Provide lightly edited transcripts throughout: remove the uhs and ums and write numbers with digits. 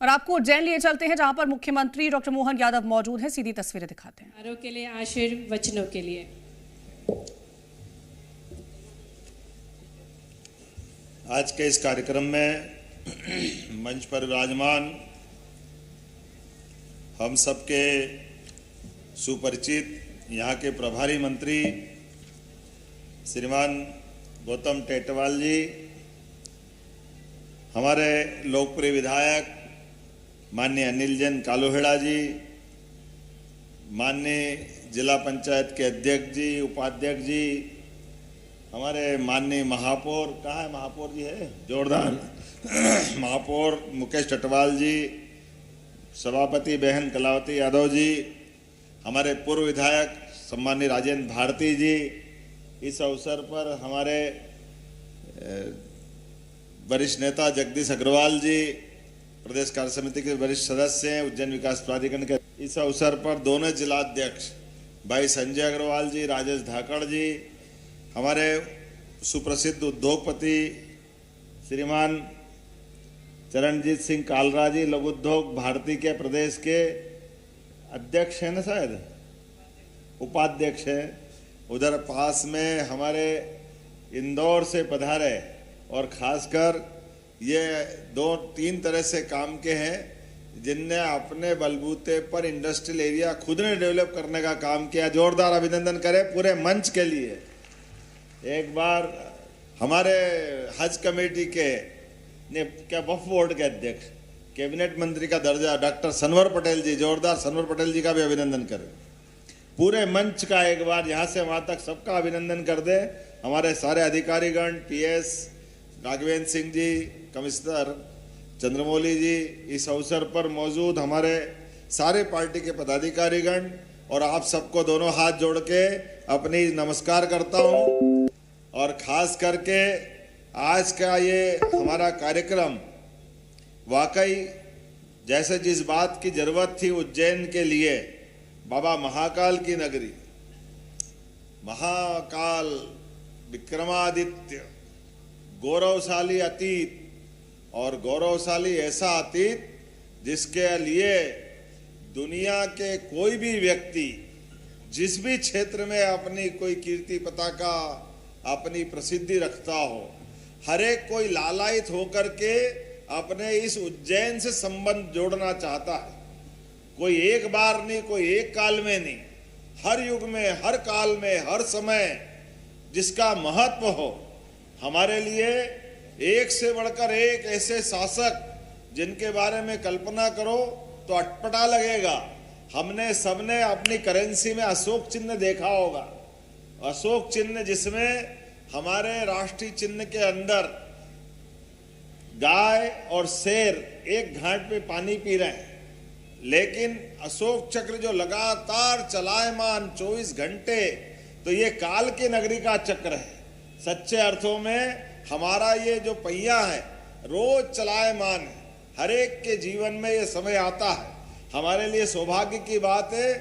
और आपको उज्जैन लिए चलते हैं, जहां पर मुख्यमंत्री डॉक्टर मोहन यादव मौजूद हैं। सीधी तस्वीरें दिखाते हैं। आरोप के लिए आशीर्वचनों के लिए आज के इस कार्यक्रम में मंच पर विराजमान हम सबके सुपरिचित यहाँ के प्रभारी मंत्री श्रीमान गौतम टेटवाल जी, हमारे लोकप्रिय विधायक माननीय अनिल जैन कालोहेड़ा जी, माननीय जिला पंचायत के अध्यक्ष जी, उपाध्यक्ष जी, हमारे माननीय महापौर, कहाँ है महापौर जी, है जोरदार महापौर मुकेश टटवाल जी, सभापति बहन कलावती यादव जी, हमारे पूर्व विधायक सम्माननीय राजेंद्र भारती जी, इस अवसर पर हमारे वरिष्ठ नेता जगदीश अग्रवाल जी, प्रदेश कार्य समिति के वरिष्ठ सदस्य हैं, उज्जैन विकास प्राधिकरण के इस अवसर पर दोनों जिलाध्यक्ष भाई संजय अग्रवाल जी, राजेश धाकड़ जी, हमारे सुप्रसिद्ध उद्योगपति श्रीमान चरणजीत सिंह कालरा जी, लघु उद्योग भारती के प्रदेश के अध्यक्ष हैं ना, शायद उपाध्यक्ष हैं। उधर पास में हमारे इंदौर से पधारे और खासकर ये 2-3 तरह से काम के हैं जिनने अपने बलबूते पर इंडस्ट्रियल एरिया खुद ने डेवलप करने का काम किया। जोरदार अभिनंदन करें पूरे मंच के लिए। एक बार हमारे हज कमेटी के ने क्या वक्फ बोर्ड के अध्यक्ष, कैबिनेट मंत्री का दर्जा डॉक्टर सनवर पटेल जी, जोरदार सनवर पटेल जी का भी अभिनंदन करें। पूरे मंच का एक बार यहाँ से वहाँ तक सबका अभिनंदन कर दे। हमारे सारे अधिकारीगण, पीएस राघवेंद्र सिंह जी, कमिश्नर चंद्रमौली जी, इस अवसर पर मौजूद हमारे सारे पार्टी के पदाधिकारीगण और आप सबको दोनों हाथ जोड़ के अपनी नमस्कार करता हूँ। और खास करके आज का ये हमारा कार्यक्रम वाकई जैसे जिस बात की जरूरत थी उज्जैन के लिए, बाबा महाकाल की नगरी, महाकाल विक्रमादित्य, गौरवशाली अतीत और गौरवशाली ऐसा अतीत जिसके लिए दुनिया के कोई भी व्यक्ति जिस भी क्षेत्र में अपनी कोई कीर्ति पताका, अपनी प्रसिद्धि रखता हो, हर एक कोई लालायित होकर के अपने इस उज्जैन से संबंध जोड़ना चाहता है। कोई एक बार नहीं, कोई एक काल में नहीं, हर युग में, हर काल में, हर समय जिसका महत्व हो। हमारे लिए एक से बढ़कर एक ऐसे शासक जिनके बारे में कल्पना करो तो अटपटा लगेगा। हमने सबने अपनी करेंसी में अशोक चिन्ह देखा होगा, अशोक चिन्ह जिसमें हमारे राष्ट्रीय चिन्ह के अंदर गाय और शेर एक घाट पे पानी पी रहे हैं, लेकिन अशोक चक्र जो लगातार चलायमान 24 घंटे, तो ये काल की नगरी का चक्र है। सच्चे अर्थों में हमारा ये जो पहिया है रोज चलायमान है। हर एक के जीवन में ये समय आता है। हमारे लिए सौभाग्य की बात है,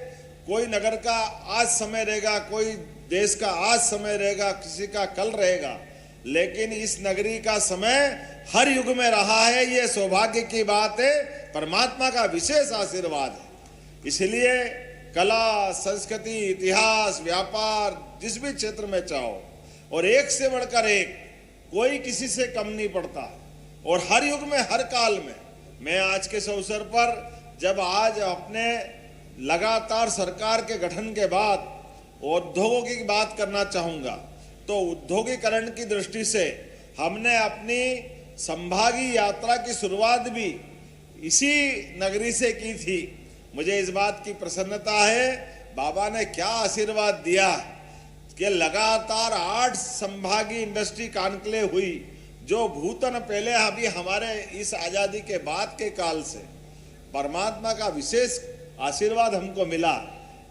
कोई नगर का आज समय रहेगा, कोई देश का आज समय रहेगा, किसी का कल रहेगा, लेकिन इस नगरी का समय हर युग में रहा है। ये सौभाग्य की बात है, परमात्मा का विशेष आशीर्वाद है। इसलिए कला, संस्कृति, इतिहास, व्यापार, जिस भी क्षेत्र में चाहो, और एक से बढ़कर एक, कोई किसी से कम नहीं पड़ता, और हर युग में, हर काल में। मैं आज के इस अवसर पर जब आज अपने लगातार सरकार के गठन के बाद उद्योगों की बात करना चाहूँगा, तो उद्योगीकरण की दृष्टि से हमने अपनी संभागीय यात्रा की शुरुआत भी इसी नगरी से की थी। मुझे इस बात की प्रसन्नता है, बाबा ने क्या आशीर्वाद दिया कि लगातार 8 संभागीय इंडस्ट्री कॉन्क्लेव हुई, जो भूतन पहले अभी हमारे इस आज़ादी के बाद के काल से परमात्मा का विशेष आशीर्वाद हमको मिला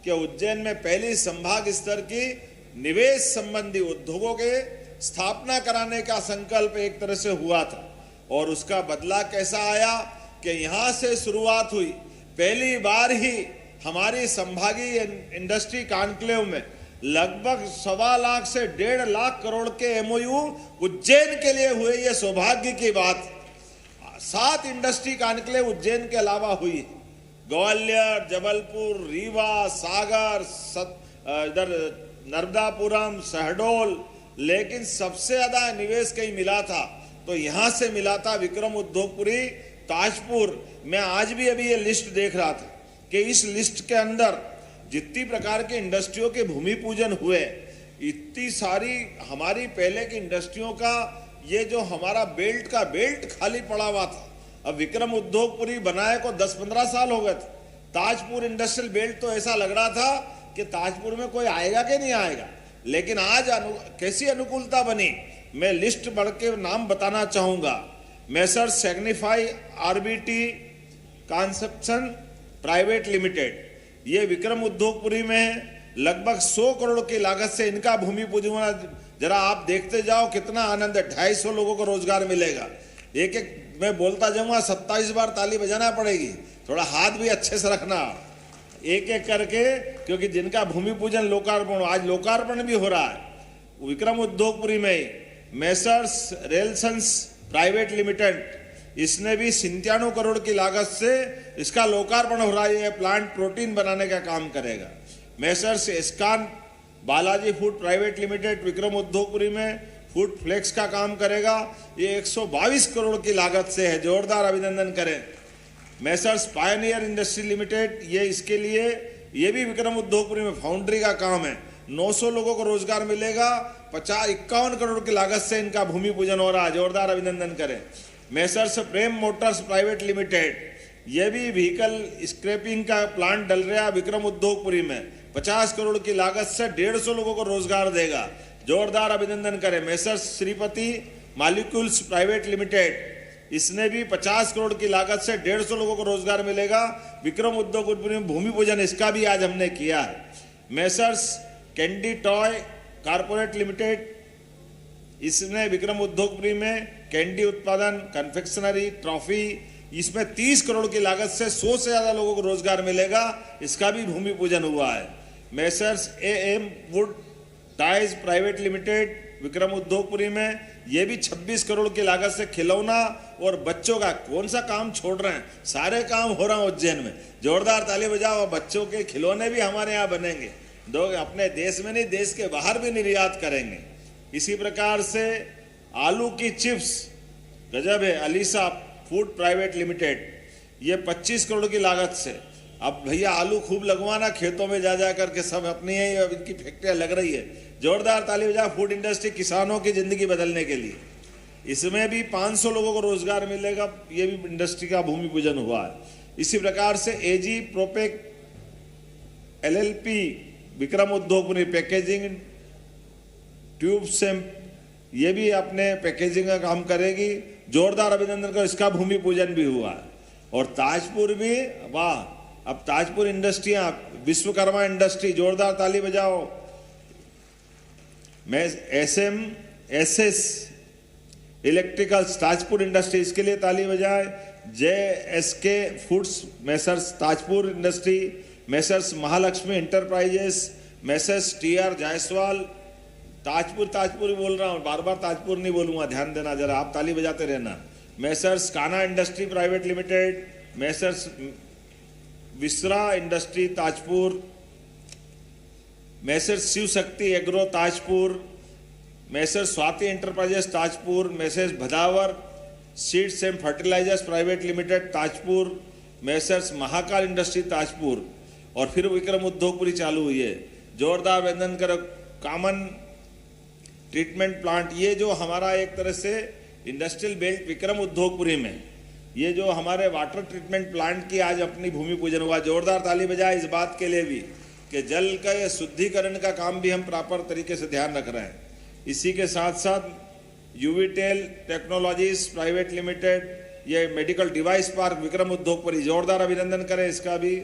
कि उज्जैन में पहली संभाग स्तर की निवेश संबंधी उद्योगों के स्थापना कराने का संकल्प एक तरह से हुआ था, और उसका बदला कैसा आया कि यहाँ से शुरुआत हुई। पहली बार ही हमारी संभागीय इंडस्ट्री कॉन्क्लेव में लगभग 1.25 लाख से 1.5 लाख करोड़ के एमओयू उज्जैन के लिए हुए। ये सौभाग्य की बात। 7 इंडस्ट्री कॉन्क्लेव उज्जैन के अलावा हुई है। ग्वालियर, जबलपुर, रीवा, सागर, इधर नर्मदापुरम, शहडोल, लेकिन सबसे ज्यादा निवेश कहीं मिला था तो यहां से मिला था विक्रम उद्योगपुरी, ताजपुर। मैं आज भी अभी ये लिस्ट देख रहा था कि इस लिस्ट के अंदर जितनी प्रकार के इंडस्ट्रियों के भूमि पूजन हुए, इतनी सारी हमारी पहले की इंडस्ट्रियों का ये जो हमारा बेल्ट का बेल्ट खाली पड़ा हुआ था। अब विक्रम उद्योगपुरी बनाए को 10-15 साल हो गए थे। ताजपुर इंडस्ट्रियल बेल्ट तो ऐसा लग रहा था कि ताजपुर में कोई आएगा कि नहीं आएगा, लेकिन आज कैसी अनुकूलता बनी। मैं लिस्ट बढ़ के नाम बताना चाहूंगा। Messrs signify RBT construction private limited, ये विक्रम उद्योगपुरी में लगभग 100 करोड़ की लागत से इनका भूमि पूजन, जरा आप देखते जाओ कितना आनंद है। 250 लोगों को रोजगार मिलेगा। एक एक मैं बोलता जाऊंगा, 27 बार ताली बजाना पड़ेगी, थोड़ा हाथ भी अच्छे से रखना एक एक करके, क्योंकि जिनका भूमि पूजन लोकार्पण, आज लोकार्पण भी हो रहा है विक्रम उद्योगपुरी में। मेसर्स रेलसन्स प्राइवेट लिमिटेड, इसने भी 97 करोड़ की लागत से इसका लोकार्पण हो रहा है। यह प्लांट प्रोटीन बनाने का काम करेगा। Messrs Escon Balaji food private limited Vikram Udyogpuri में फूड फ्लेक्स का काम करेगा। ये 122 करोड़ की लागत से है, जोरदार अभिनंदन करें। मेसर्स पायनियर इंडस्ट्री लिमिटेड, ये इसके लिए ये भी विक्रम उद्योगपुरी में फाउंड्री का काम है। 900 लोगों को रोजगार मिलेगा। 51 करोड़ की लागत से इनका भूमि पूजन हो रहा है, जोरदार अभिनंदन करें। मेसर्स प्रेम मोटर्स प्राइवेट लिमिटेड, ये भी व्हीकल स्क्रैपिंग का प्लांट डल रहा है विक्रम उद्योगपुरी में। 50 करोड़ की लागत से 150 लोगों को रोजगार देगा, जोरदार अभिनंदन करें। Messrs Shripati molecules private limited, इसने भी 50 करोड़ की लागत से 150 लोगों को रोजगार मिलेगा। विक्रम उद्योगपुरी में भूमि पूजन इसका भी आज हमने किया है। Messrs candy toy corporate limited, इसने विक्रम उद्योगपुरी में कैंडी उत्पादन, कन्फेक्शनरी, ट्रॉफी, इसमें 30 करोड़ की लागत से 100 से ज्यादा लोगों को रोजगार मिलेगा, इसका भी भूमि पूजन हुआ है। Messrs AM wood ties private limited Vikram Udyogpuri में, ये भी 26 करोड़ की लागत से खिलौना और बच्चों का, कौन सा काम छोड़ रहे हैं, सारे काम हो रहा है उज्जैन में, जोरदार ताली बजाओ। बच्चों के खिलौने भी हमारे यहाँ बनेंगे, अपने देश में नहीं देश के बाहर भी निर्यात करेंगे। इसी प्रकार से आलू की चिप्स गजब है, अलीसा फूड प्राइवेट लिमिटेड, ये 25 करोड़ की लागत से। अब भैया आलू खूब लगवाना खेतों में जा जा करके, सब अपनी ही इनकी फैक्ट्रियां लग रही है, जोरदार ताली बजा। फूड इंडस्ट्री किसानों की जिंदगी बदलने के लिए, इसमें भी 500 लोगों को रोजगार मिलेगा, ये भी इंडस्ट्री का भूमि पूजन हुआ है। इसी प्रकार से एजी प्रोपेक एलएलपी विक्रम उद्योगपुरी पैकेजिंग ट्यूब सेम्प, ये भी अपने पैकेजिंग का काम करेगी, जोरदार अभिनंदन कर, इसका भूमि पूजन भी हुआ है। और ताजपुर भी, वाह, अब ताजपुर इंडस्ट्रियां, विश्वकर्मा इंडस्ट्री, जोरदार ताली बजाओ। मैं एसएस इलेक्ट्रिकल्स ताजपुर इंडस्ट्री, इसके लिए ताली बजाए। JSK foods messrs Tajpur industry, messrs Mahalakshmi enterprises, messrs TR Jaiswal, Tajpur बोल रहा हूँ, बार बार ताजपुर नहीं बोलूंगा, ध्यान देना जरा, आप ताली बजाते रहना। Messrs Kana industry private limited, messrs विश्रा industry Tajpur, messrs Shiv Shakti agro Tajpur, messrs Swati enterprises Tajpur, messrs Bhadawar seeds and fertilisers private limited Tajpur, messrs Mahakal industry Tajpur, और फिर विक्रम उद्योगपुरी चालू हुई है, जोरदार अभिनंदन करो। कॉमन ट्रीटमेंट प्लांट, ये जो हमारा एक तरह से इंडस्ट्रियल बेल्ट विक्रम उद्योगपुरी में, ये जो हमारे वाटर ट्रीटमेंट प्लांट की आज अपनी भूमि पूजन हुआ, जोरदार ताली बजाए इस बात के लिए भी कि जल का ये शुद्धिकरण का काम भी हम प्रॉपर तरीके से ध्यान रख रहे हैं। इसी के साथ साथ यूवीटेल टेक्नोलॉजीज प्राइवेट लिमिटेड, ये मेडिकल डिवाइस पार्क विक्रम उद्योगपुरी, जोरदार अभिनंदन करें इसका भी।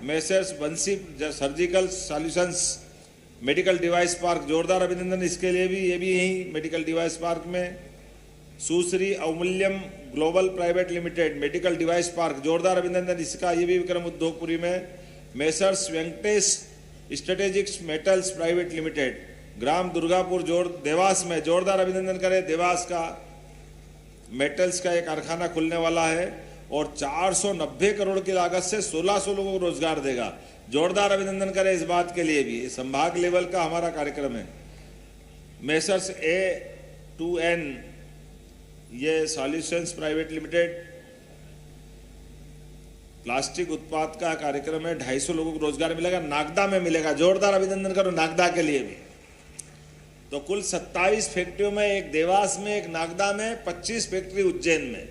मेसर्स बंसी surgical solutions medical device park, जोरदार अभिनंदन इसके लिए भी, ये भी यही मेडिकल डिवाइस पार्क में। Sushri Amulyam global private limited medical device park, जोरदार अभिनंदन इसका, ये भी विक्रम उद्योगपुरी में। Messrs Venkatesh strategics metals private limited ग्राम दुर्गापुर देवास में, जोरदार अभिनंदन करें देवास का। मेटल्स का एक कारखाना खुलने वाला है और 490 करोड़ की लागत से 1600 लोगों को रोजगार देगा। जोरदार अभिनंदन करें इस बात के लिए भी। संभाग लेवल का हमारा कार्यक्रम है। मेसर्स A2N ये सॉल्यूशंस प्राइवेट लिमिटेड प्लास्टिक उत्पाद का कार्यक्रम है। 250 लोगों को रोजगार मिलेगा, नागदा में मिलेगा। जोरदार अभिनंदन करो नागदा के लिए भी। तो कुल 27 फैक्ट्रियों में, एक देवास में, एक नागदा में, 25 फैक्ट्री उज्जैन में।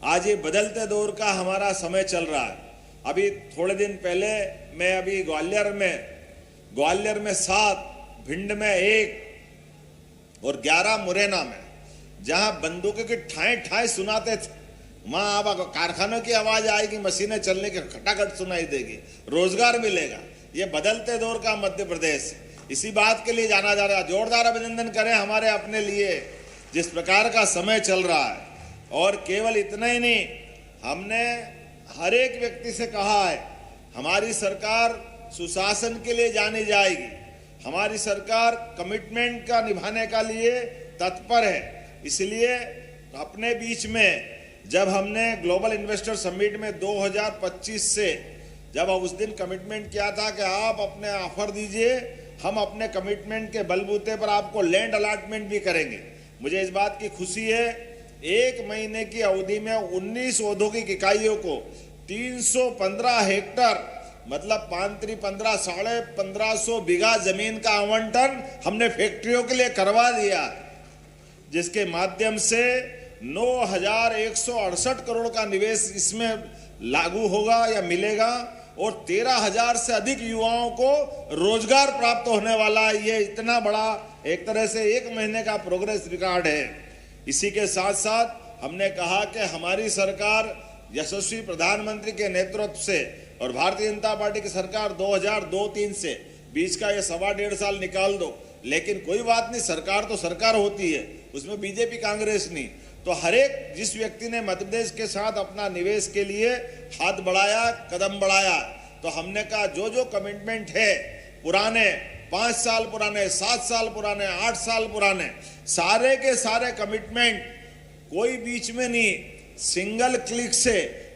आज ये बदलते दौर का हमारा समय चल रहा है। अभी थोड़े दिन पहले मैं अभी ग्वालियर में 7, भिंड में 1 और 11 मुरैना में, जहां बंदूकों की ठाएं ठाएं सुनाते थे, वहां अब कारखानों की आवाज आएगी, मशीनें चलने की खटाखट सुनाई देगी, रोजगार मिलेगा। ये बदलते दौर का मध्य प्रदेश इसी बात के लिए जाना जा रहा है। जोरदार अभिनंदन करें हमारे अपने लिए, जिस प्रकार का समय चल रहा है। और केवल इतना ही नहीं, हमने हर एक व्यक्ति से कहा है, हमारी सरकार सुशासन के लिए जानी जाएगी। हमारी सरकार कमिटमेंट का निभाने का लिए तत्पर है। इसलिए अपने बीच में जब हमने ग्लोबल इन्वेस्टर समिट में 2025 से जब उस दिन कमिटमेंट किया था कि आप अपने ऑफर दीजिए, हम अपने कमिटमेंट के बलबूते पर आपको लैंड अलॉटमेंट भी करेंगे। मुझे इस बात की खुशी है, 1 महीने की अवधि में 19 औद्योगिक इकाइयों को 315 हेक्टर मतलब 5-15 साढ़े 1500 बीघा जमीन का आवंटन हमने फैक्ट्रियों के लिए करवा दिया, जिसके माध्यम से 9,168 करोड़ का निवेश इसमें लागू होगा या मिलेगा और 13,000 से अधिक युवाओं को रोजगार प्राप्त होने वाला है। ये इतना बड़ा एक तरह से 1 महीने का प्रोग्रेस रिकॉर्ड है। इसी के साथ साथ हमने कहा कि हमारी सरकार यशस्वी प्रधानमंत्री के नेतृत्व से और भारतीय जनता पार्टी की सरकार 2002-03 से बीच का ये 1.5 साल निकाल दो, लेकिन कोई बात नहीं, सरकार तो सरकार होती है, उसमें बीजेपी कांग्रेस नहीं। तो हर एक जिस व्यक्ति ने मध्य प्रदेश के साथ अपना निवेश के लिए हाथ बढ़ाया, कदम बढ़ाया, तो हमने कहा जो जो कमिटमेंट है, पुराने 5 साल पुराने, 7 साल पुराने, 8 साल पुराने, सारे के सारे कमिटमेंट कोई बीच में नहीं, सिंगल क्लिक से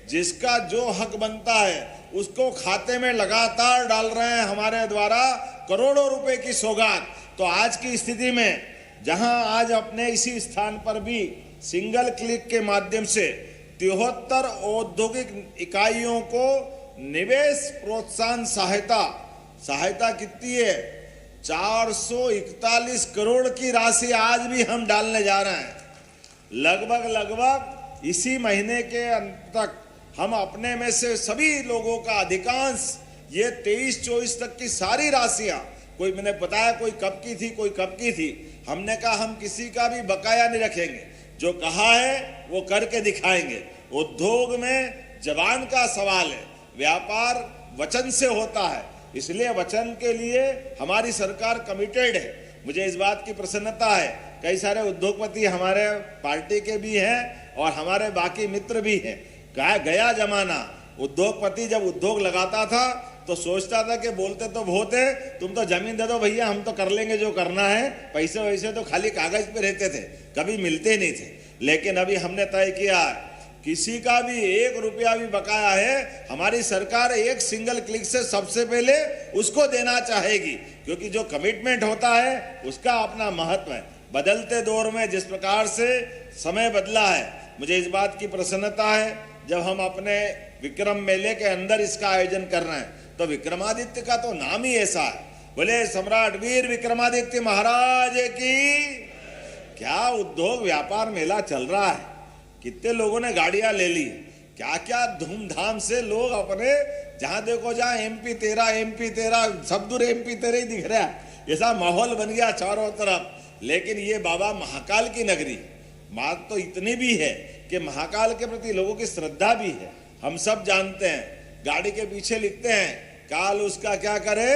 जिसका जो हक बनता है उसको खाते में लगातार डाल रहे हैं हमारे द्वारा करोड़ों रुपए की सौगात। तो आज की स्थिति में जहां आज अपने इसी स्थान पर भी सिंगल क्लिक के माध्यम से 73 औद्योगिक इकाइयों को निवेश प्रोत्साहन सहायता कितनी है? 441 करोड़ की राशि आज भी हम डालने जा रहे हैं। लगभग इसी महीने के अंत तक हम अपने में से सभी लोगों का अधिकांश ये 23-24 तक की सारी राशियां, कोई मैंने बताया कोई कब की थी, कोई कब की थी, हमने कहा हम किसी का भी बकाया नहीं रखेंगे, जो कहा है वो करके दिखाएंगे। उद्योग में जबान का सवाल है, व्यापार वचन से होता है, इसलिए वचन के लिए हमारी सरकार कमिटेड है। मुझे इस बात की प्रसन्नता है, कई सारे उद्योगपति हमारे पार्टी के भी हैं और हमारे बाकी मित्र भी हैं। गया जमाना उद्योगपति जब उद्योग लगाता था तो सोचता था कि बोलते तो बहुत है, तुम तो जमीन दे दो भैया, हम तो कर लेंगे जो करना है, पैसे वैसे तो खाली कागज पे रहते थे, कभी मिलते नहीं थे। लेकिन अभी हमने तय किया, किसी का भी 1 रुपया भी बकाया है, हमारी सरकार एक सिंगल क्लिक से सबसे पहले उसको देना चाहेगी, क्योंकि जो कमिटमेंट होता है उसका अपना महत्व है। बदलते दौर में जिस प्रकार से समय बदला है, मुझे इस बात की प्रसन्नता है जब हम अपने विक्रम मेले के अंदर इसका आयोजन कर रहे हैं, तो विक्रमादित्य का तो नाम ही ऐसा है। बोले सम्राट वीर विक्रमादित्य महाराज की। क्या उद्योग व्यापार मेला चल रहा है, कितने लोगों ने गाड़ियां ले ली, क्या क्या धूमधाम से लोग अपने जहां देखो जहां MP 13 सब दूर MP 13 ही दिख रहा है, ऐसा माहौल बन गया चारों तरफ। लेकिन ये बाबा महाकाल की नगरी, बात तो इतनी भी है कि महाकाल के प्रति लोगों की श्रद्धा भी है। हम सब जानते हैं, गाड़ी के पीछे लिखते हैं काल उसका क्या करे,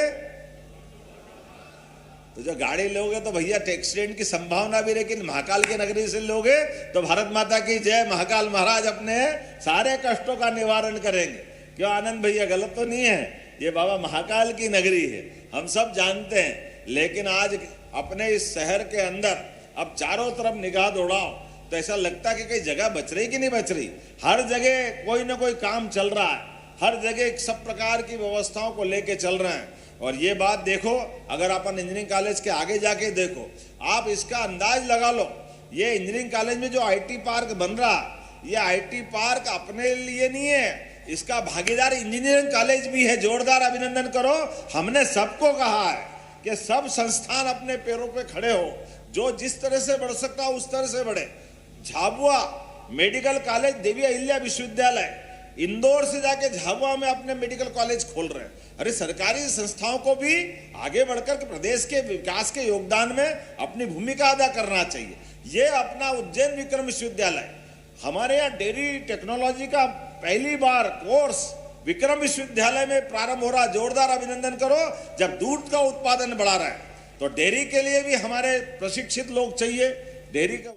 तो जो गाड़ी लोगे तो भैया एक्सीडेंट की संभावना भी, लेकिन महाकाल की नगरी से लोगे तो भारत माता की जय, महाकाल महाराज अपने सारे कष्टों का निवारण करेंगे। क्यों आनंद भैया, गलत तो नहीं है, ये बाबा महाकाल की नगरी है, हम सब जानते हैं। लेकिन आज अपने इस शहर के अंदर अब चारों तरफ निगाह दौड़ाओ, तो ऐसा लगता कि कई जगह बच रही कि नहीं बच रही। हर जगह कोई ना कोई काम चल रहा है, हर जगह सब प्रकार की व्यवस्थाओं को लेके चल रहे हैं। और ये बात देखो, अगर अपन इंजीनियरिंग कॉलेज के आगे जाके देखो, आप इसका अंदाज लगा लो, ये इंजीनियरिंग कॉलेज में जो आईटी पार्क बन रहा, ये आईटी पार्क अपने लिए नहीं है, इसका भागीदार इंजीनियरिंग कॉलेज भी है। जोरदार अभिनंदन करो। हमने सबको कहा है कि सब संस्थान अपने पैरों पे खड़े हो, जो जिस तरह से बढ़ सकता है उस तरह से बढ़े। झाबुआ मेडिकल कॉलेज, देवी अहिल्या विश्वविद्यालय इंदौर से जाके झाबुआ में अपने मेडिकल कॉलेज खोल रहे हैं। अरे सरकारी संस्थाओं को भी आगे बढ़कर प्रदेश के विकास के योगदान में अपनी भूमिका अदा करना चाहिए। ये अपना उज्जैन विक्रम विश्वविद्यालय, हमारे यहाँ डेयरी टेक्नोलॉजी का पहली बार कोर्स विक्रम विश्वविद्यालय में प्रारंभ हो रहा। जोरदार अभिनंदन करो। जब दूध का उत्पादन बढ़ा रहा है तो डेयरी के लिए भी हमारे प्रशिक्षित लोग चाहिए। डेयरी का